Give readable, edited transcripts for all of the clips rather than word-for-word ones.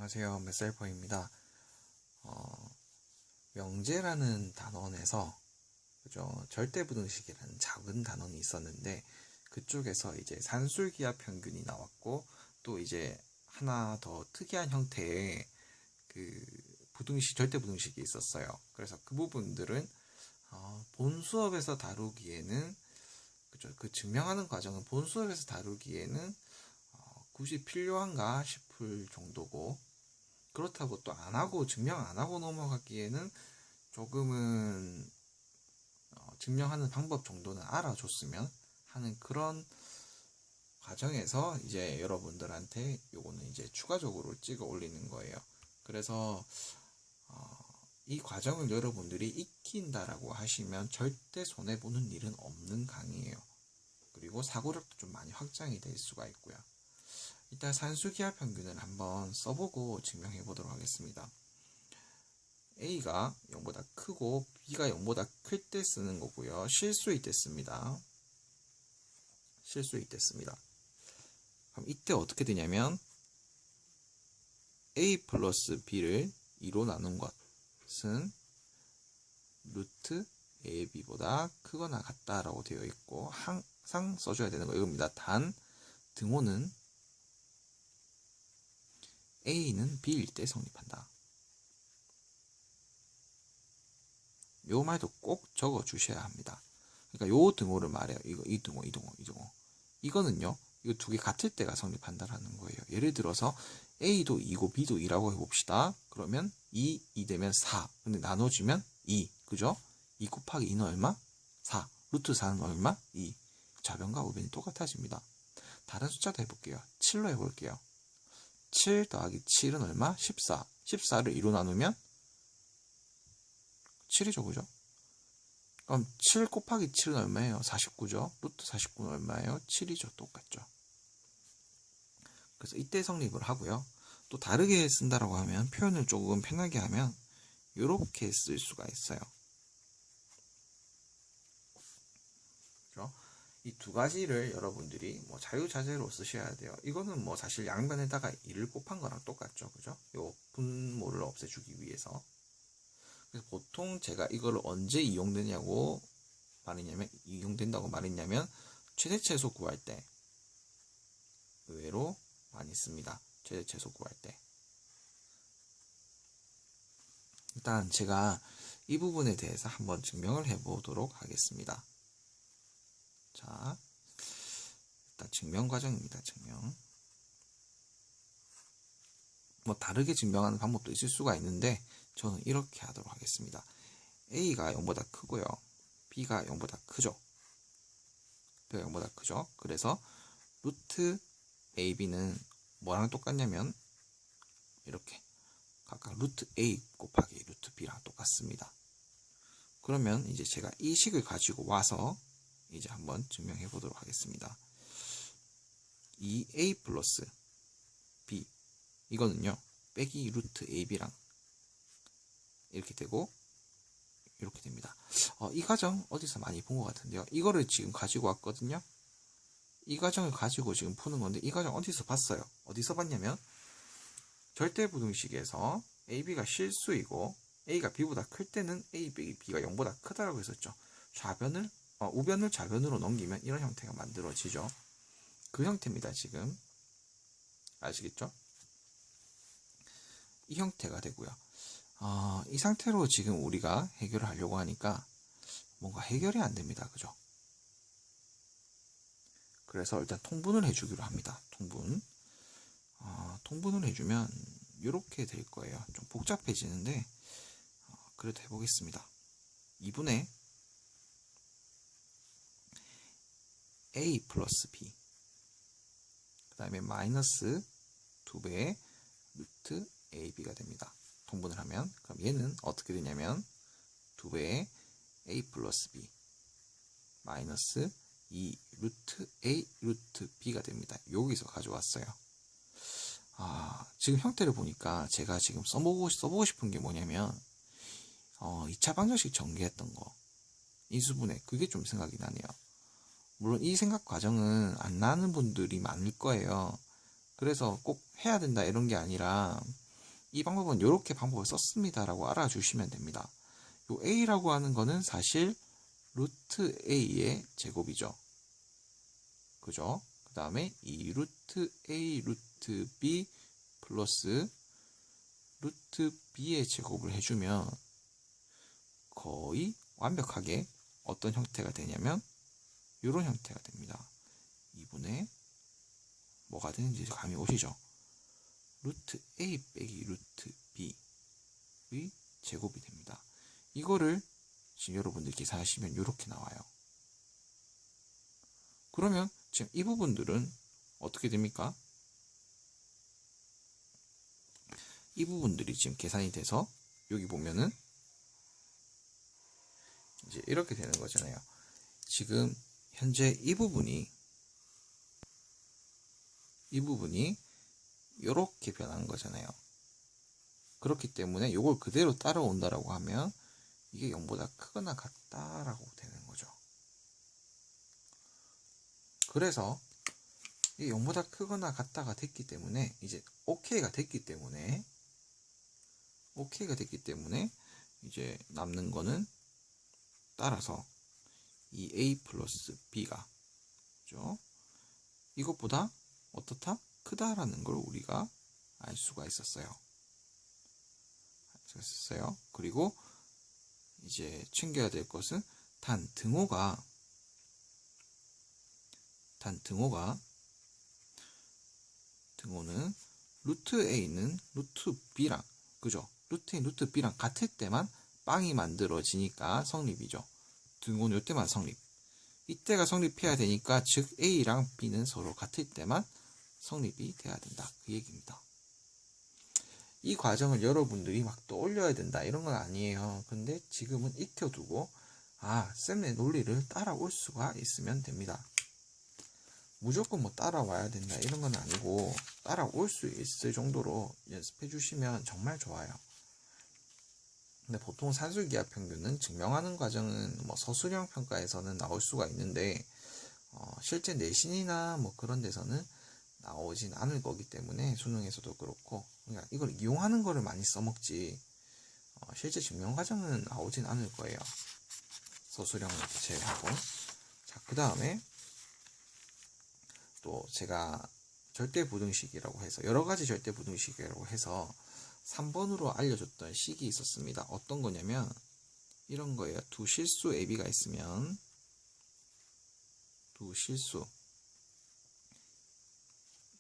안녕하세요. 맷셀퍼입니다. 명제라는 단원에서 그죠? 절대부등식이라는 작은 단원이 있었는데 그쪽에서 이제 산술기하 평균이 나왔고 또 이제 하나 더 특이한 형태의 그 절대부등식이 있었어요. 그래서 그 부분들은 본 수업에서 다루기에는 그죠? 그 증명하는 과정은 본 수업에서 다루기에는 굳이 필요한가 싶을 정도고, 그렇다고 또 안하고 증명 안하고 넘어가기에는 조금은 증명하는 방법 정도는 알아줬으면 하는 그런 과정에서 이제 여러분들한테 요거는 이제 추가적으로 찍어 올리는 거예요. 그래서 이 과정을 여러분들이 익힌다라고 하시면 절대 손해보는 일은 없는 강의예요. 그리고 사고력도 좀 많이 확장이 될 수가 있고요. 일단 산수기하 평균을 한번 써보고 증명해 보도록 하겠습니다. A가 0보다 크고 B가 0보다 클 때 쓰는 거고요. 실수일 때 씁니다. 실수일 때 씁니다. 그럼 이때 어떻게 되냐면 A 플러스 B를 2로 나눈 것은 루트 AB보다 크거나 같다라고 되어 있고 항상 써줘야 되는 거 이겁니다. 단 등호는 A는 B일 때 성립한다. 요 말도 꼭 적어 주셔야 합니다. 그러니까 요 등호를 말해요. 이 등호. 이거는요, 이거 두 개 같을 때가 성립한다라는 거예요. 예를 들어서 A도 2고 B도 2라고 해봅시다. 그러면 2 되면 4. 근데 나눠주면 2. 그죠? 2 곱하기 2는 얼마? 4. 루트 4는 얼마? 2. 좌변과 우변이 똑같아집니다. 다른 숫자도 해볼게요. 7로 해볼게요. 7 더하기 7은 얼마? 14. 14를 2로 나누면 7이죠, 그죠? 그럼 7 곱하기 7은 얼마예요? 49죠? 루트 49는 얼마예요? 7이죠. 똑같죠. 그래서 이때 성립을 하고요. 또 다르게 쓴다라고 하면, 표현을 조금 편하게 하면 이렇게 쓸 수가 있어요. 그렇죠? 이 두 가지를 여러분들이 뭐 자유자재로 쓰셔야 돼요. 이거는 뭐 사실 양변에다가 2를 곱한 거랑 똑같죠. 그죠? 요 분모를 없애주기 위해서. 그래서 보통 제가 이걸 언제 이용된다고 말했냐면 최대 최소 구할 때 의외로 많이 씁니다. 최대 최소 구할 때. 일단 제가 이 부분에 대해서 한번 증명을 해보도록 하겠습니다. 자, 일단 증명 과정입니다. 증명. 뭐 다르게 증명하는 방법도 있을 수가 있는데 저는 이렇게 하도록 하겠습니다. A가 0보다 크고요. B가 0보다 크죠. B가 0보다 크죠. 그래서 루트 AB는 뭐랑 똑같냐면 이렇게 각각 루트 A 곱하기 루트 B랑 똑같습니다. 그러면 이제 제가 이 식을 가지고 와서 이제 한번 증명해 보도록 하겠습니다. 2A 플러스 B 이거는요 빼기 루트 AB랑 이렇게 되고 이렇게 됩니다. 이 과정 어디서 많이 본 것 같은데요. 이거를 지금 가지고 왔거든요. 이 과정을 가지고 지금 푸는 건데 이 과정 어디서 봤어요? 어디서 봤냐면 절대부등식에서 AB가 실수이고 A가 B보다 클 때는 A 빼기 B가 0보다 크다라고 했었죠. 우변을 좌변으로 넘기면 이런 형태가 만들어지죠. 그 형태입니다. 지금 아시겠죠? 이 형태가 되고요. 이 상태로 지금 우리가 해결을 하려고 하니까 뭔가 해결이 안 됩니다. 그죠? 그래서 일단 통분을 해주기로 합니다. 통분을 해주면 이렇게 될 거예요. 좀 복잡해지는데 그래도 해보겠습니다. 2분의 A 플러스 B 그 다음에 마이너스 2배의 루트 AB가 됩니다. 통분을 하면 그럼 얘는 어떻게 되냐면 2배의 A 플러스 B 마이너스 2 루트 A 루트 B가 됩니다. 여기서 가져왔어요. 지금 형태를 보니까 제가 지금 써보고 싶은 게 뭐냐면 2차 방정식 전개했던 거 인수분해 그게 좀 생각이 나네요. 물론 이 생각 과정은 안 나는 분들이 많을 거예요. 그래서 꼭 해야 된다 이런 게 아니라 이 방법은 이렇게 방법을 썼습니다 라고 알아주시면 됩니다. 요 a라고 하는 거는 사실 루트 a의 제곱이죠. 그죠? 그 다음에 이 루트 a 루트 b 플러스 루트 b의 제곱을 해주면 거의 완벽하게 어떤 형태가 되냐면 이런 형태가 됩니다. 2분의 뭐가 되는지 감이 오시죠? 루트 a 빼기 루트 b의 제곱이 됩니다. 이거를 지금 여러분들 계산하시면 이렇게 나와요. 그러면 지금 이 부분들은 어떻게 됩니까? 이 부분들이 지금 계산이 돼서 여기 보면은 이제 이렇게 되는 거잖아요. 지금 현재 이 부분이 이렇게 변한 거잖아요. 그렇기 때문에 이걸 그대로 따라온다라고 하면 이게 0보다 크거나 같다라고 되는 거죠. 그래서 이게 0보다 크거나 같다가 됐기 때문에 이제 OK가 됐기 때문에 이제 남는 거는 따라서 이 A 플러스 B가 그죠? 이것보다 어떻다? 크다라는 걸 우리가 알 수가 있었어요. 그리고 이제 챙겨야 될 것은 단 등호가 등호는 루트 A는 루트 B랑 그죠? 루트 A, 루트 B랑 같을 때만 빵이 만들어지니까 성립이죠. 등호는 이때만 성립. 이때가 성립해야 되니까 즉 A랑 B는 서로 같을 때만 성립이 돼야 된다. 그 얘기입니다. 이 과정을 여러분들이 막 떠올려야 된다 이런 건 아니에요. 근데 지금은 익혀두고 쌤의 논리를 따라올 수가 있으면 됩니다. 무조건 뭐 따라와야 된다 이런 건 아니고 따라올 수 있을 정도로 연습해 주시면 정말 좋아요. 근데 보통 산술기하 평균은 증명하는 과정은 뭐 서술형 평가에서는 나올 수가 있는데 실제 내신이나 뭐 그런 데서는 나오진 않을 거기 때문에 수능에서도 그렇고 그러니까 이걸 이용하는 거를 많이 써먹지 실제 증명 과정은 나오진 않을 거예요. 서술형을 제외하고. 자, 그 다음에 또 제가 절대부등식이라고 해서 여러가지 절대부등식이라고 해서 3번으로 알려줬던 식이 있었습니다. 어떤 거냐면 이런 거예요. 두 실수 AB가 있으면 두 실수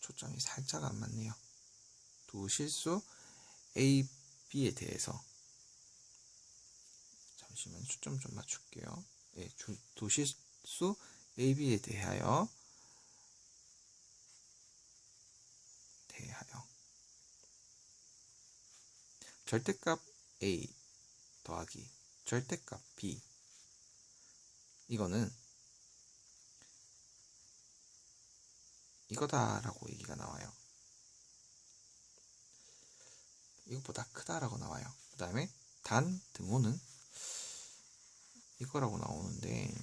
초점이 살짝 안 맞네요. 두 실수 A, B에 대해서 잠시만 초점 좀 맞출게요. 네, 두 실수 A, B에 대하여 절대값 A 더하기 절대값 B 이거는 이거다라고 얘기가 나와요. 이것보다 크다라고 나와요. 그 다음에 단 등호는 이거라고 나오는데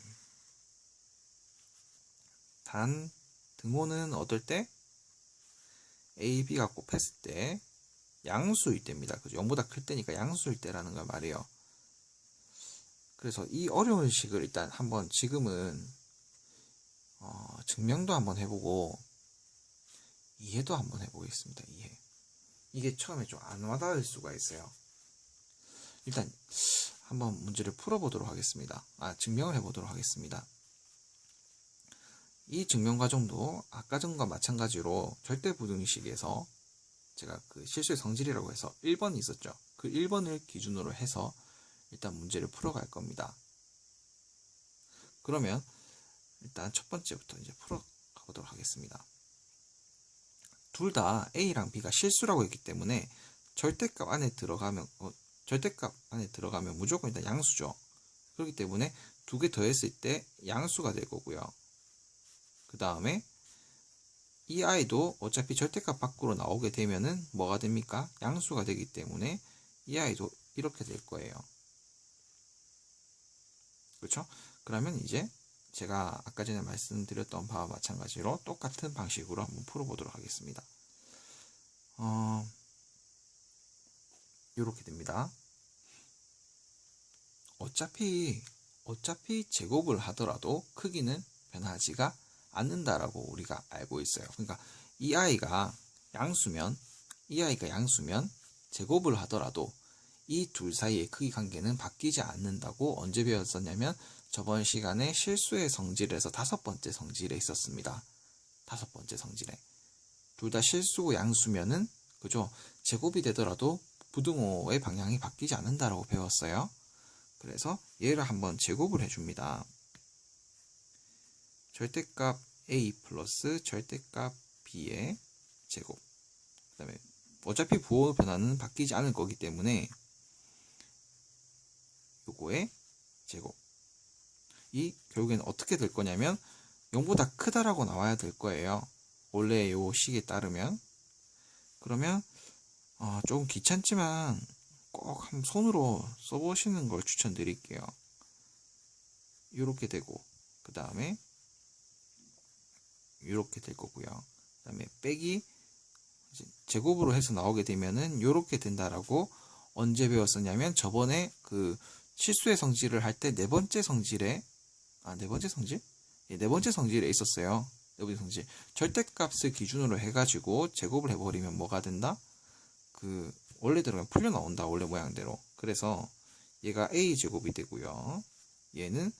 단 등호는 어떨 때 A, B가 곱했을 때 양수일 때입니다. 그죠? 0보다 클 때니까 양수일 때라는 걸 말해요. 그래서 이 어려운 식을 일단 한번 지금은 증명도 한번 해보고 이해도 한번 해보겠습니다. 이게 처음에 좀 안 와닿을 수가 있어요. 일단 한번 문제를 풀어보도록 하겠습니다. 증명을 해보도록 하겠습니다. 이 증명 과정도 아까 전과 마찬가지로 절대부등식에서 제가 그 실수의 성질이라고 해서 1번이 있었죠. 그 1번을 기준으로 해서 일단 문제를 풀어갈 겁니다. 그러면 일단 첫 번째부터 이제 풀어가보도록 하겠습니다. 둘 다 A랑 B가 실수라고 했기 때문에 절대값 안에 들어가면 무조건 일단 양수죠. 그렇기 때문에 두 개 더했을 때 양수가 될 거고요. 그 다음에 이 아이도 어차피 절대값 밖으로 나오게 되면은 뭐가 됩니까? 양수가 되기 때문에 이 아이도 이렇게 될 거예요. 그렇죠? 그러면 이제 제가 아까 전에 말씀드렸던 바와 마찬가지로 똑같은 방식으로 한번 풀어보도록 하겠습니다. 이렇게 됩니다. 어차피 제곱을 하더라도 크기는 변하지가 않는다라고 우리가 알고 있어요. 그러니까 이 아이가 양수면 제곱을 하더라도 이 둘 사이의 크기 관계는 바뀌지 않는다고 언제 배웠었냐면 저번 시간에 실수의 성질에서 5번째 성질에 있었습니다. 5번째 성질에. 둘 다 실수고 양수면은 그죠? 제곱이 되더라도 부등호의 방향이 바뀌지 않는다라고 배웠어요. 그래서 얘를 한번 제곱을 해줍니다. 절대값 a 플러스 절대값 b의 제곱. 그 다음에 어차피 부호 변화는 바뀌지 않을 거기 때문에 요거의 제곱. 이 결국엔 어떻게 될 거냐면 0보다 크다라고 나와야 될 거예요. 원래 요 식에 따르면. 그러면 조금 귀찮지만 꼭 한번 손으로 써보시는 걸 추천드릴게요. 이렇게 되고 그 다음에 이렇게 될 거고요. 그 다음에 빼기 제곱으로 해서 나오게 되면은 이렇게 된다라고 언제 배웠었냐면 저번에 그 실수의 성질을 할 때 네 번째 성질에 네 번째 성질? 네 번째 성질에 있었어요. 네 번째 성질. 절대값을 기준으로 해가지고 제곱을 해버리면 뭐가 된다? 그 원래대로 풀려 나온다. 원래 모양대로. 그래서 얘가 a제곱이 되고요. 얘는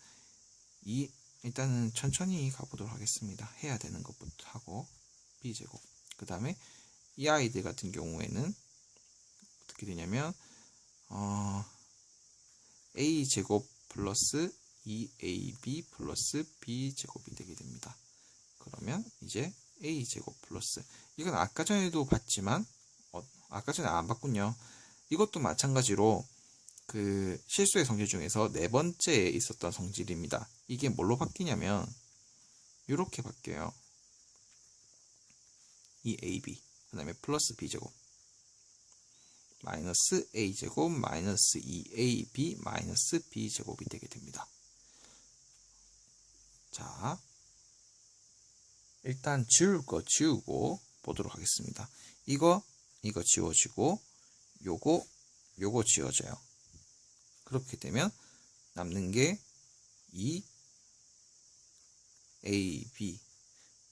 일단은 천천히 가보도록 하겠습니다. 해야 되는 것부터 하고 b제곱. 그 다음에 이 아이들 같은 경우에는 어떻게 되냐면 a제곱 플러스 2ab 플러스 b제곱이 되게 됩니다. 그러면 이제 a제곱 플러스 이건 아까 전에도 봤지만 아까 전에 안 봤군요. 이것도 마찬가지로 그 실수의 성질 중에서 네 번째에 있었던 성질입니다. 이게 뭘로 바뀌냐면 이렇게 바뀌어요. 2ab 그 다음에 플러스 b제곱 마이너스 a제곱 마이너스 2ab 마이너스 b제곱이 되게 됩니다. 자, 일단 지울 거 지우고 보도록 하겠습니다. 이거 지워지고 요거 지워져요. 그렇게 되면 남는 게 2ab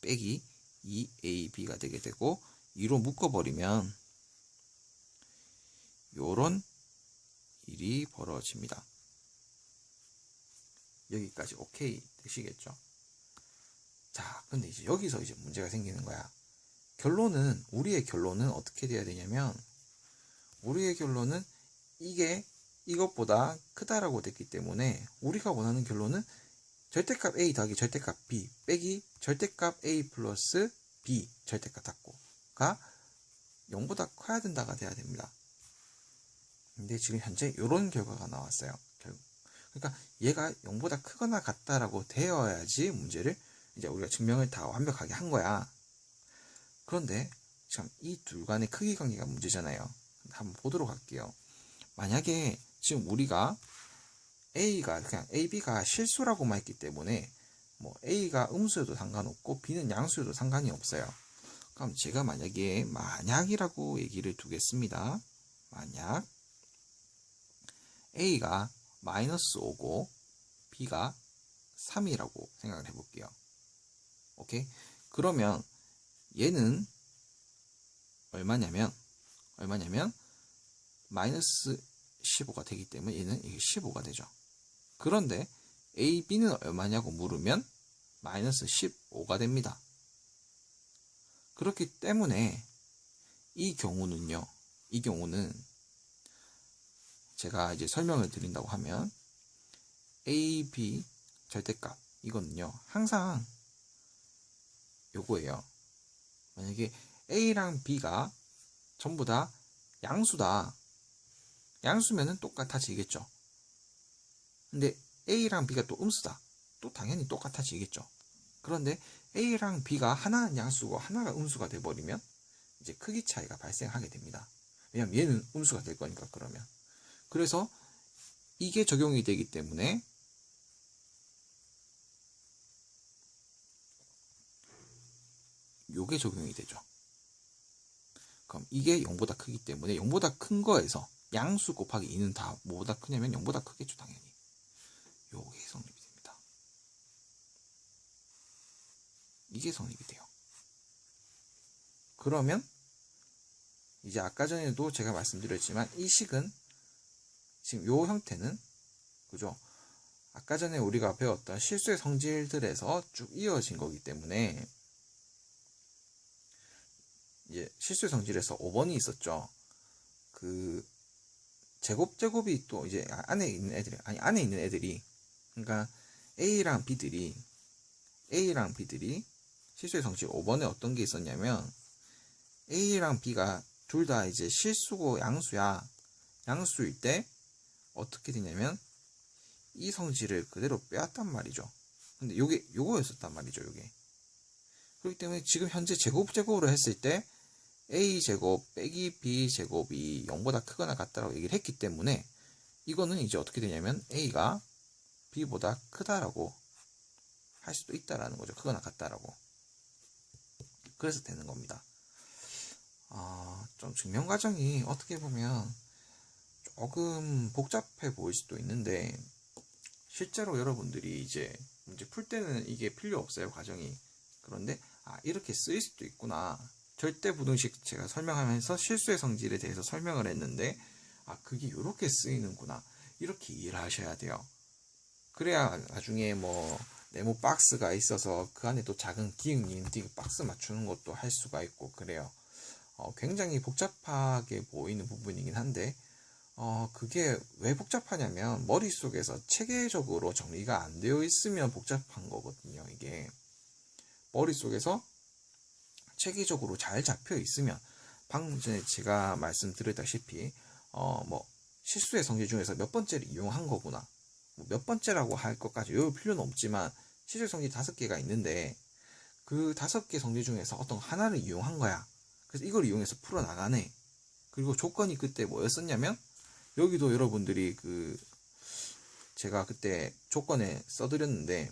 빼기 2ab가 되게 되고 2로 묶어버리면 요런 일이 벌어집니다. 여기까지 오케이 되시겠죠? 자, 근데 이제 여기서 이제 문제가 생기는 거야. 우리의 결론은 어떻게 돼야 되냐면, 우리의 결론은 이것보다 크다라고 됐기 때문에, 우리가 원하는 결론은 절대값 a 더하기 절대값 b 빼기 절대값 a 플러스 b 절대값 닫고가 0보다 커야 된다가 돼야 됩니다. 근데 지금 현재 이런 결과가 나왔어요. 그러니까 얘가 0보다 크거나 같다라고 되어야지 문제를 이제 우리가 증명을 다 완벽하게 한 거야. 그런데 참 이 둘 간의 크기 관계가 문제잖아요. 한번 보도록 할게요. 만약에 지금 우리가 그냥 AB가 실수라고만 했기 때문에 뭐 A가 음수여도 상관없고 B는 양수여도 상관이 없어요. 그럼 제가 만약이라고 얘기를 두겠습니다. 만약 A가 마이너스 5고 B가 3이라고 생각을 해볼게요. 오케이? 그러면 얘는 얼마냐면 마이너스 15가 되기 때문에 얘는 이게 15가 되죠. 그런데 A, B는 얼마냐고 물으면 마이너스 15가 됩니다. 그렇기 때문에 이 경우는 제가 이제 설명을 드린다고 하면 A, B 절대값 이거는요 항상 요거예요. 만약에 A랑 B가 전부 다 양수다. 양수면은 똑같아지겠죠. 근데 A랑 B가 또 음수다. 또 당연히 똑같아지겠죠. 그런데 A랑 B가 하나는 양수고 하나가 음수가 돼버리면 이제 크기 차이가 발생하게 됩니다. 왜냐면 얘는 음수가 될 거니까 그러면. 그래서 이게 적용이 되기 때문에 요게 적용이 되죠. 그럼 이게 0보다 크기 때문에 0보다 큰 거에서 양수 곱하기 2는 다 뭐보다 크냐면 0보다 크겠죠, 당연히. 요게 성립이 됩니다. 이게 성립이 돼요. 그러면 이제 아까 전에도 제가 말씀드렸지만 이 식은 지금 요 형태는 그죠? 아까 전에 우리가 배웠던 실수의 성질들에서 쭉 이어진 거기 때문에 이제 실수의 성질에서 5번이 있었죠. 그 제곱이 또 이제 안에 있는 애들이 그러니까 A랑 B들이 실수의 성질 5번에 어떤 게 있었냐면 A랑 B가 둘 다 이제 실수고 양수일 때 어떻게 되냐면 이 성질을 그대로 빼왔단 말이죠. 근데 요거였었단 말이죠, 요게. 그렇기 때문에 지금 현재 제곱으로 했을 때 A제곱 빼기 B제곱이 0보다 크거나 같다라고 얘기를 했기 때문에 이거는 이제 어떻게 되냐면 A가 B보다 크다라고 할 수도 있다라는 거죠. 크거나 같다라고. 그래서 되는 겁니다. 좀 증명 과정이 어떻게 보면 조금 복잡해 보일 수도 있는데 실제로 여러분들이 이제 문제 풀 때는 이게 필요 없어요, 과정이. 그런데 이렇게 쓰일 수도 있구나. 절대부등식 제가 설명하면서 실수의 성질에 대해서 설명을 했는데 그게 이렇게 쓰이는구나. 이렇게 이해를 하셔야 돼요. 그래야 나중에 뭐 네모 박스가 있어서 그 안에 또 작은 기역, 니은띠 박스 맞추는 것도 할 수가 있고 그래요. 굉장히 복잡하게 보이는 부분이긴 한데 그게 왜 복잡하냐면 머릿속에서 체계적으로 정리가 안 되어 있으면 복잡한 거거든요. 이게 머릿속에서 체계적으로 잘 잡혀 있으면 방금 전에 제가 말씀드렸다시피 뭐 실수의 성질 중에서 몇 번째를 이용한 거구나, 뭐 몇 번째라고 할 것까지 외울 필요는 없지만 실수의 성질 5개가 있는데 그 5개 성질 중에서 어떤 하나를 이용한 거야. 그래서 이걸 이용해서 풀어나가네. 그리고 조건이 그때 뭐였었냐면 여기도 여러분들이 제가 그때 조건에 써드렸는데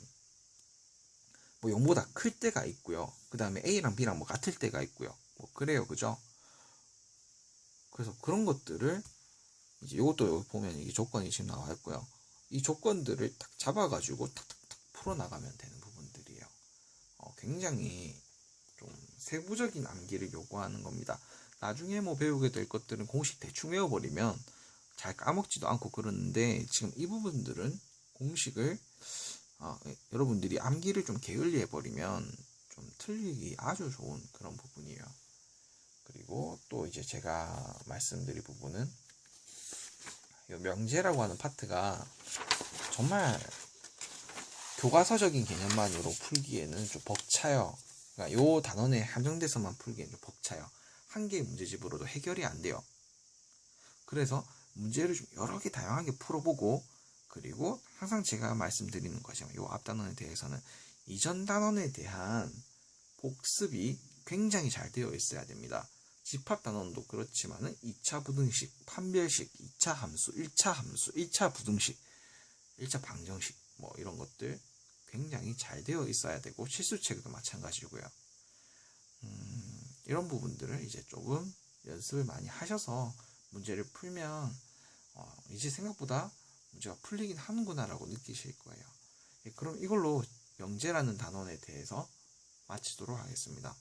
뭐 0보다 클 때가 있고요. 그 다음에 A랑 B랑 뭐 같을 때가 있고요. 뭐 그래요, 그죠? 그래서 그런 것들을 이제 이것도 보면 이게 조건이 지금 나와 있고요. 이 조건들을 딱 잡아가지고 탁탁탁 풀어나가면 되는 부분들이에요. 굉장히 좀 세부적인 암기를 요구하는 겁니다. 나중에 뭐 배우게 될 것들은 공식 대충 외워버리면 잘 까먹지도 않고 그러는데 지금 이 부분들은 공식을 여러분들이 암기를 좀 게을리 해버리면 좀 틀리기 아주 좋은 그런 부분이에요. 그리고 또 이제 제가 말씀드릴 부분은 명제라고 하는 파트가 정말 교과서적인 개념만으로 풀기에는 좀 벅차요. 그러니까 요 단원에 한정돼서만 풀기에는 좀 벅차요. 한 개의 문제집으로도 해결이 안 돼요. 그래서 문제를 좀 여러 개 다양하게 풀어보고, 그리고 항상 제가 말씀드리는 것이요, 요 앞 단원에 대해서는 이전 단원에 대한 복습이 굉장히 잘 되어 있어야 됩니다. 집합 단원도 그렇지만은 2차 부등식, 판별식, 2차 함수, 1차 함수, 1차 부등식, 1차 방정식 뭐 이런 것들 굉장히 잘 되어 있어야 되고 실수체계도 마찬가지고요. 이런 부분들을 이제 조금 연습을 많이 하셔서 문제를 풀면 이제 생각보다 문제가 풀리긴 하는구나 라고 느끼실 거예요. 그럼 이걸로 명제라는 단원에 대해서 마치도록 하겠습니다.